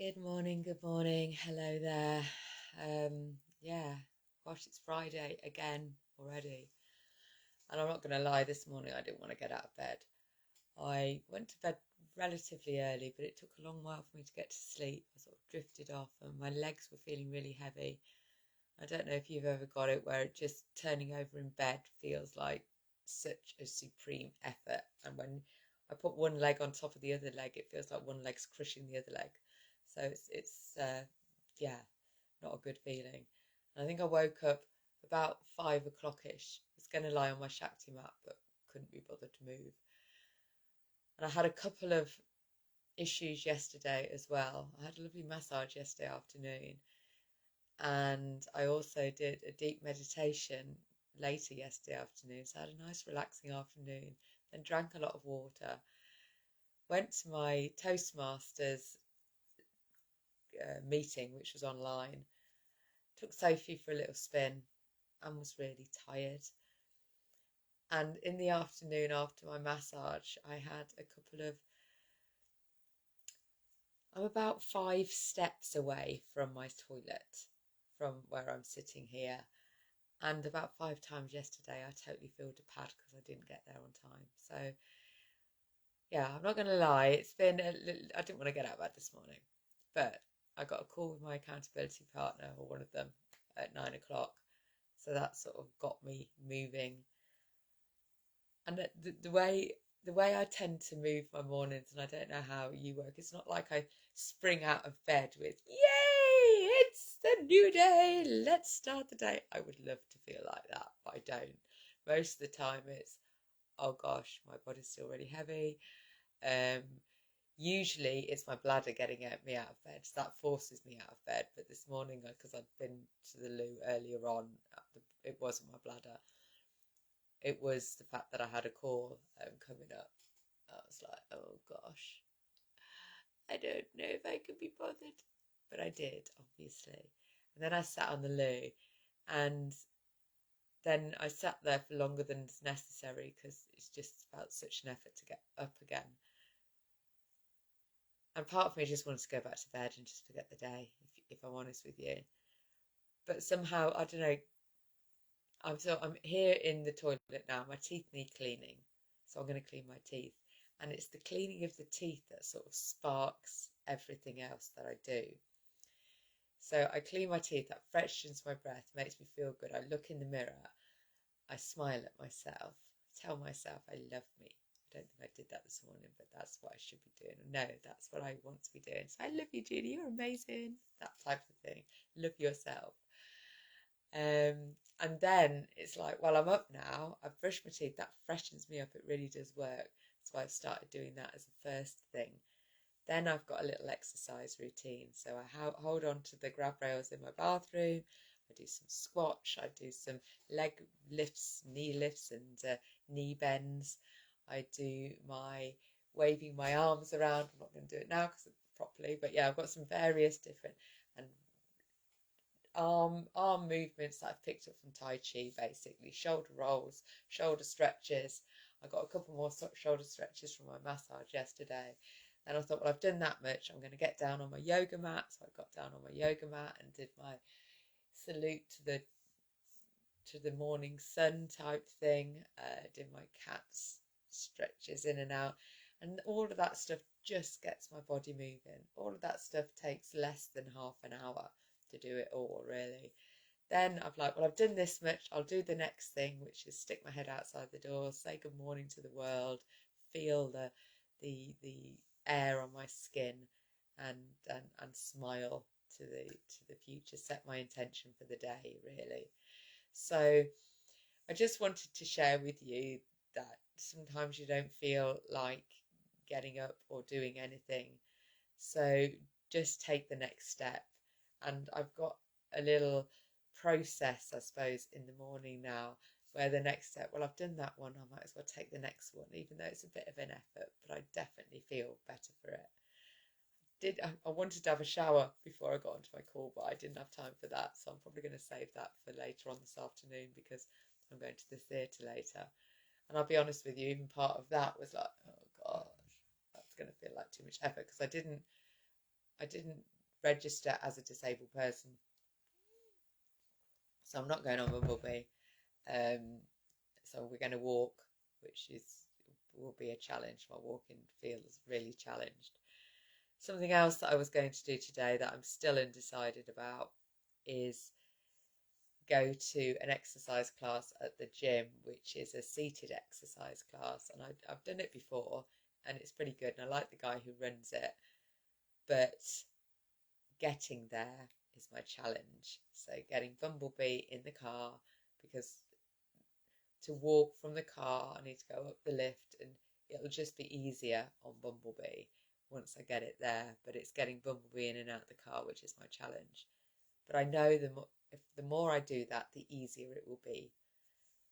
Good morning, hello there. Yeah, gosh, it's Friday again already. And I'm not going to lie, this morning I didn't want to get out of bed. I went to bed relatively early, but it took a long while for me to get to sleep. I sort of drifted off and my legs were feeling really heavy. I don't know if you've ever got it where it just turning over in bed feels like such a supreme effort. And when I put one leg on top of the other leg, it feels like one leg's crushing the other leg. So it's yeah, not a good feeling. And I think I woke up about 5 o'clock-ish. I was going to lie on my Shakti mat, but couldn't be bothered to move. And I had a couple of issues yesterday as well. I had a lovely massage yesterday afternoon, and I also did a deep meditation later yesterday afternoon. So I had a nice relaxing afternoon, then drank a lot of water, went to my Toastmasters meeting, which was online, took Sophie for a little spin and was really tired. And in the afternoon after my massage, I had a couple of, I'm about 5 steps away from my toilet from where I'm sitting here. And about 5 times yesterday, I totally filled a pad because I didn't get there on time. So, yeah, I'm not going to lie. It's been I didn't want to get out of bed this morning, but I got a call with my accountability partner, or one of them, at 9 o'clock. So that sort of got me moving. And the way I tend to move my mornings, and I don't know how you work, it's not like I spring out of bed with, yay, it's the new day, let's start the day. I would love to feel like that, but I don't. Most of the time it's, oh gosh, my body's still really heavy. Usually it's my bladder getting me out of bed, so that forces me out of bed. But this morning, because I'd been to the loo earlier on, it wasn't my bladder. It was the fact that I had a call coming up. I was like, oh gosh, I don't know if I could be bothered. But I did, obviously. And then I sat on the loo, and then I sat there for longer than is necessary because it's just felt such an effort to get up again. And part of me just wanted to go back to bed and just forget the day, if I'm honest with you. But somehow, I don't know, I'm here in the toilet now. My teeth need cleaning, so I'm going to clean my teeth. And it's the cleaning of the teeth that sort of sparks everything else that I do. So I clean my teeth, that freshens my breath, makes me feel good. I look in the mirror, I smile at myself, tell myself I love me. I don't think I did that this morning, but that's what I should be doing. No, that's what I want to be doing. So I love you, Judy, you're amazing. That type of thing. Love yourself. And then it's like, well, I'm up now. I've brushed my teeth. That freshens me up. It really does work. So I've started doing that as the first thing. Then I've got a little exercise routine. So I hold on to the grab rails in my bathroom. I do some squats. I do some leg lifts, knee lifts, and knee bends. I do my waving my arms around. I'm not going to do it now because properly, but yeah, I've got some various different and arm movements that I've picked up from Tai Chi, basically shoulder rolls, shoulder stretches. I got a couple more shoulder stretches from my massage yesterday. And I thought, well, I've done that much. I'm going to get down on my yoga mat. So I got down on my yoga mat and did my salute to the morning sun type thing. Did my cat's stretches in and out. And all of that stuff just gets my body moving. All of that stuff takes less than half an hour to do it all, really. Then I'm like, well, I've done this much. I'll do the next thing, which is stick my head outside the door, say good morning to the world, feel the air on my skin, and smile to the future. Set my intention for the day, really. So I just wanted to share with you that sometimes you don't feel like getting up or doing anything. So just take the next step. And I've got a little process, I suppose, in the morning now, where the next step, well, I've done that one, I might as well take the next one, even though it's a bit of an effort, but I definitely feel better for it. I wanted to have a shower before I got onto my call, but I didn't have time for that, so I'm probably going to save that for later on this afternoon because I'm going to the theatre later. And I'll be honest with you, even part of that was like, oh gosh, that's going to feel like too much effort because I didn't I didn't register as a disabled person, so I'm not going on Bumblebee. So we're going to walk, which will be a challenge. My walking feels really challenged. Something else that I was going to do today that I'm still undecided about is go to an exercise class at the gym, which is a seated exercise class. And I've done it before, and it's pretty good. And I like the guy who runs it, but getting there is my challenge. So getting Bumblebee in the car, because to walk from the car, I need to go up the lift, and it'll just be easier on Bumblebee once I get it there. But it's getting Bumblebee in and out of the car, which is my challenge. But I know the more I do that, the easier it will be.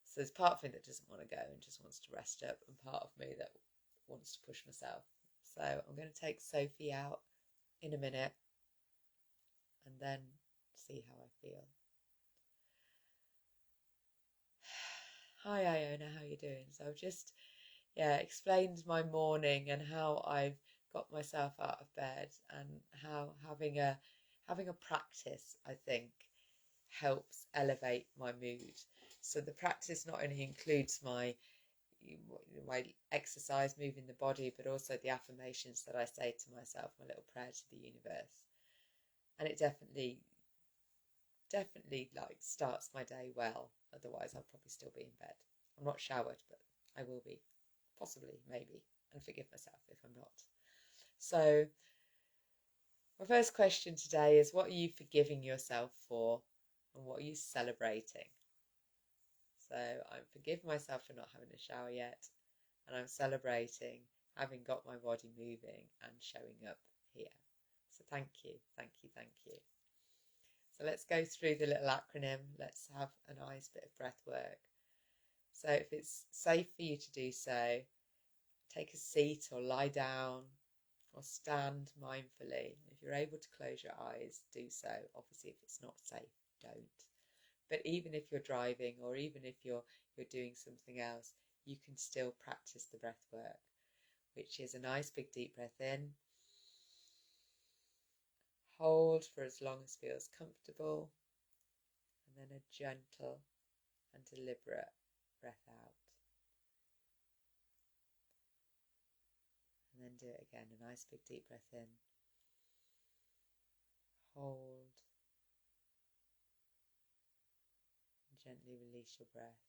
So there's part of me that doesn't want to go and just wants to rest up, and part of me that wants to push myself. So I'm going to take Sophie out in a minute and then see how I feel. Hi Iona, how you doing? So I've just explained my morning and how I've got myself out of bed, and how having a practice, I think, helps elevate my mood. So the practice not only includes my exercise, moving the body, but also the affirmations that I say to myself, my little prayer to the universe. And it definitely like starts my day well. Otherwise I'll probably still be in bed. I'm not showered, but I will be, possibly, maybe, and forgive myself if I'm not. So my first question today is, what are you forgiving yourself for, and what are you celebrating? So I'm forgiving myself for not having a shower yet, and I'm celebrating having got my body moving and showing up here. So thank you, thank you, thank you. So let's go through the little acronym. Let's have a nice bit of breath work. So if it's safe for you to do so, take a seat or lie down or stand mindfully. If you're able to close your eyes, do so. Obviously, if it's not safe, don't. But even if you're driving, or even if you're doing something else, you can still practice the breath work, which is a nice big deep breath in. Hold for as long as feels comfortable, and then a gentle and deliberate breath out. And then do it again, a nice big deep breath in. Hold, and gently release your breath.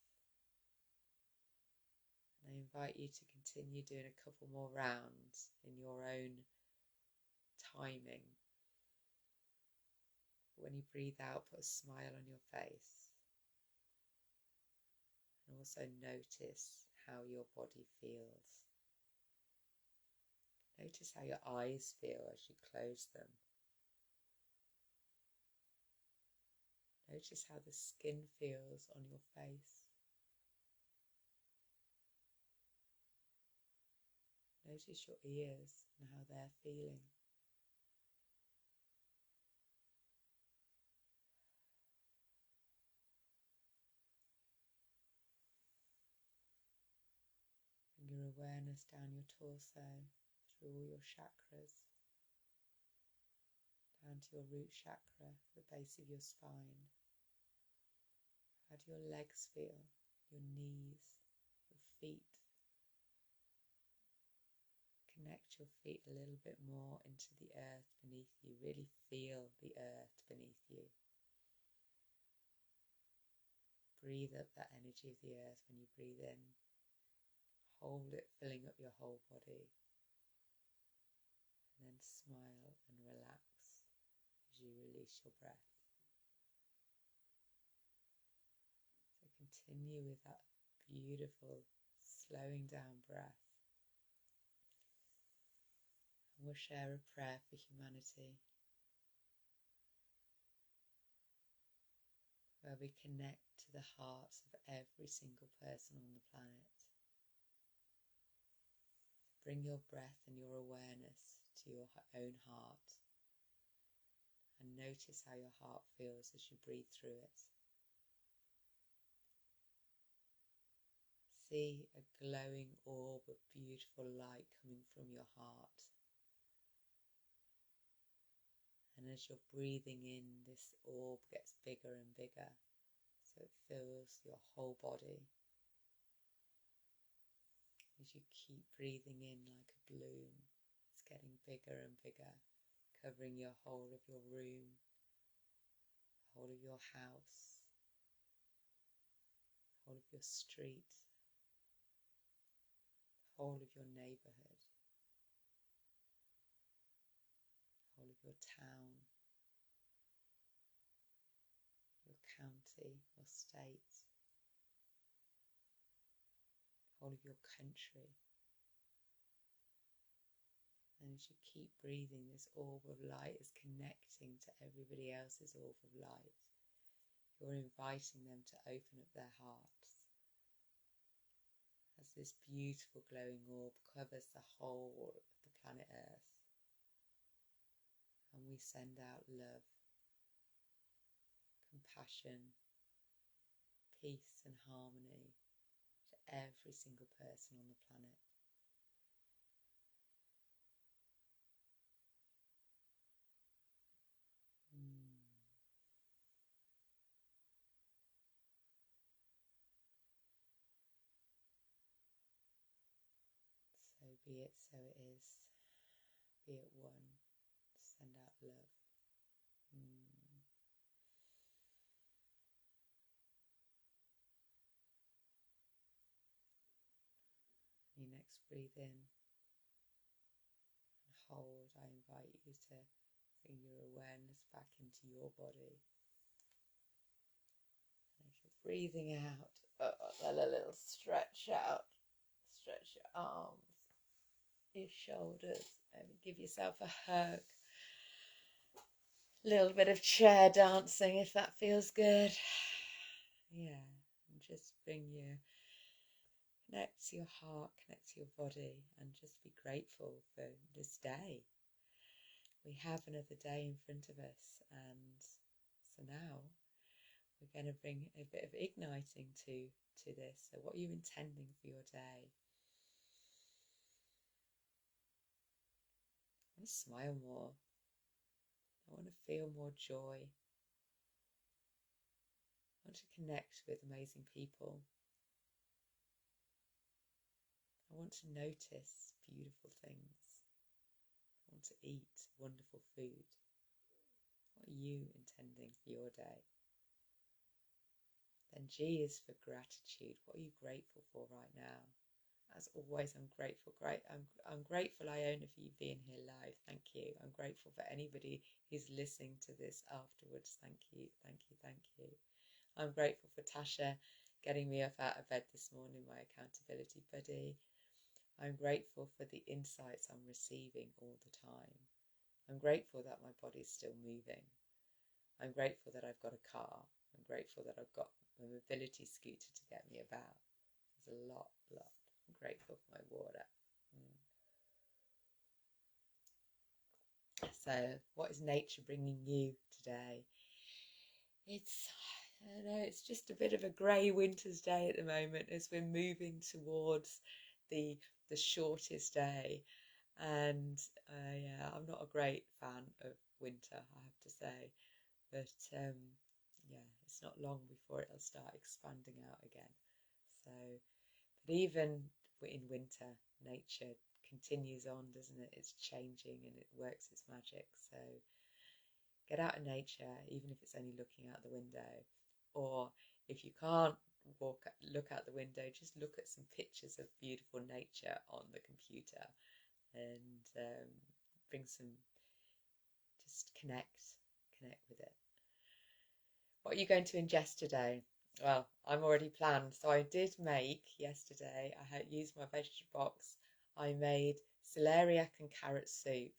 And I invite you to continue doing a couple more rounds in your own timing. When you breathe out, put a smile on your face. And also notice how your body feels. Notice how your eyes feel as you close them. Notice how the skin feels on your face. Notice your ears and how they're feeling. Bring your awareness down your torso, through all your chakras, down to your root chakra, the base of your spine. How do your legs feel? Your knees, your feet? Connect your feet a little bit more into the earth beneath you. Really feel the earth beneath you. Breathe up that energy of the earth when you breathe in. Hold it, filling up your whole body. And then smile and relax as you release your breath. So continue with that beautiful slowing down breath. And we'll share a prayer for humanity, where we connect to the hearts of every single person on the planet. Bring your breath and your awareness to your own heart, and notice how your heart feels as you breathe through it. See a glowing orb of beautiful light coming from your heart. as you're breathing in, this orb gets bigger and bigger, so it fills your whole body. As you keep breathing in like a balloon, it's getting bigger and bigger, covering your whole of your room, the whole of your house, the whole of your street, the whole of your neighbourhood, the whole of your town, your county, your state, the whole of your country. And as you keep breathing, this orb of light is connecting to everybody else's orb of light. You're inviting them to open up their hearts as this beautiful glowing orb covers the whole of the planet Earth. And we send out love, compassion, peace and harmony to every single person on the planet. So be it, so it is. Be it one. Send out love. You next breathe in and hold. I invite you to bring your awareness back into your body. And as you're breathing out, then a little stretch out. Stretch your arms, your shoulders, and give yourself a hug. A little bit of chair dancing if that feels good. Yeah, and just connect to your heart, connect to your body, and just be grateful for this day. We have another day in front of us, and so now we're going to bring a bit of igniting to this. So what are you intending for your day? I want to smile more. I want to feel more joy. I want to connect with amazing people. I want to notice beautiful things. I want to eat wonderful food. What are you intending for your day? Then G is for gratitude. What are you grateful for right now? As always, I'm grateful. I'm grateful, Iona, for you being here live. Thank you. I'm grateful for anybody who's listening to this afterwards. Thank you, thank you, thank you. I'm grateful for Tasha getting me up out of bed this morning, my accountability buddy. I'm grateful for the insights I'm receiving all the time. I'm grateful that my body's still moving. I'm grateful that I've got a car. I'm grateful that I've got a mobility scooter to get me about. There's a lot. I'm grateful for my water. So, what is nature bringing you today? I don't know, it's just a bit of a grey winter's day at the moment as we're moving towards the shortest day. And yeah, I'm not a great fan of winter, I have to say. But yeah, it's not long before it'll start expanding out again. So, but even in winter, nature continues on, doesn't it? It's changing and it works its magic. So get out in nature, even if it's only looking out the window. Or if you can't look out the window, just look at some pictures of beautiful nature on the computer and just connect with it. What are you going to ingest today? Well, I'm already planned. So I did make yesterday, I had used my vegetable box. I made celeriac and carrot soup.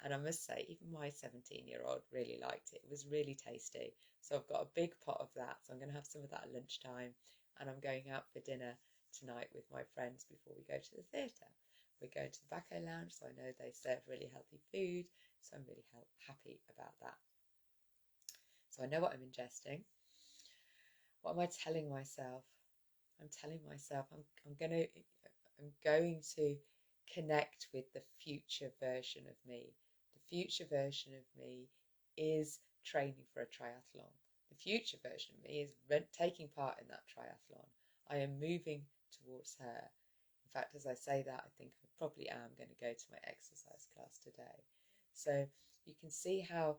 And I must say, even my 17-year-old really liked it. It was really tasty. So I've got a big pot of that. So I'm going to have some of that at lunchtime. And I'm going out for dinner tonight with my friends before we go to the theatre. We're going to the Bacco Lounge, so I know they serve really healthy food. So I'm really happy about that. So I know what I'm ingesting. What am I telling myself? I'm telling myself I'm going to connect with the future version of me. The future version of me is training for a triathlon. The future version of me is taking part in that triathlon. I am moving towards her. In fact, as I say that, I think I probably am going to go to my exercise class today. So you can see how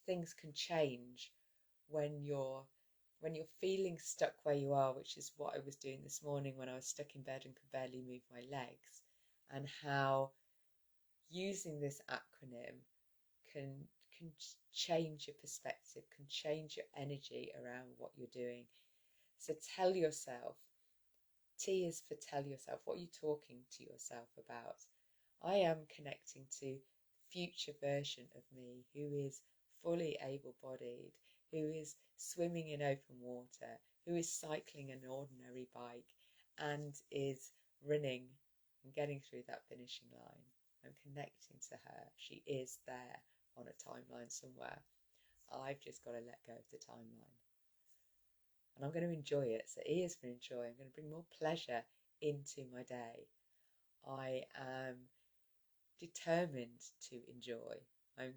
things can change when you're feeling stuck where you are, which is what I was doing this morning when I was stuck in bed and could barely move my legs, and how using this acronym can change your perspective, can change your energy around what you're doing. So tell yourself, T is for tell yourself. What are you talking to yourself about? I am connecting to future version of me who is fully able-bodied, who is swimming in open water, who is cycling an ordinary bike and is running and getting through that finishing line. I'm connecting to her. She is there on a timeline somewhere. I've just got to let go of the timeline. And I'm going to enjoy it. So E is for enjoy. I'm going to bring more pleasure into my day. I am determined to enjoy.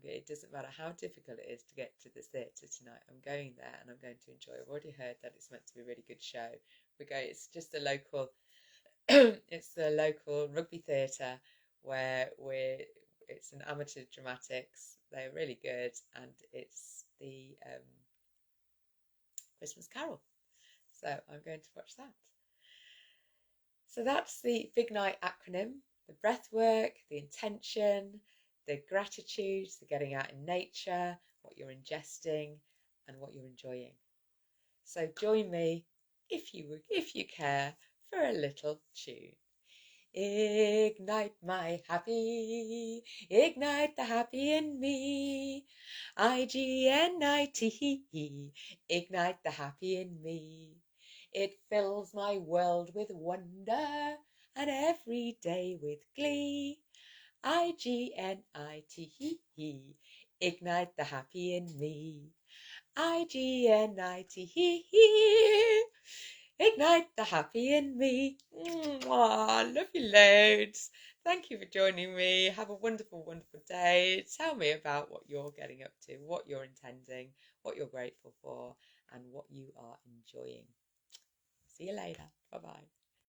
It doesn't matter how difficult it is to get to the theatre tonight. I'm going there and I'm going to enjoy. I've already heard that it's meant to be a really good show. It's just a local, it's the local rugby theatre where it's an amateur dramatics. They're really good, and it's the Christmas Carol. So I'm going to watch that. So that's the BIGNITE acronym: the breath work, the intention, the gratitude, the getting out in nature, what you're ingesting and what you're enjoying. So join me if you care for a little tune. Ignite my happy, ignite the happy in me. IGNITE, ignite the happy in me. It fills my world with wonder and every day with glee. IGNITE, ignite the happy in me. IGNITE, ignite the happy in me. Mwah, love you loads. Thank you for joining me. Have a wonderful, wonderful day. Tell me about what you're getting up to, what you're intending, what you're grateful for, and what you are enjoying. See you later. Bye-bye.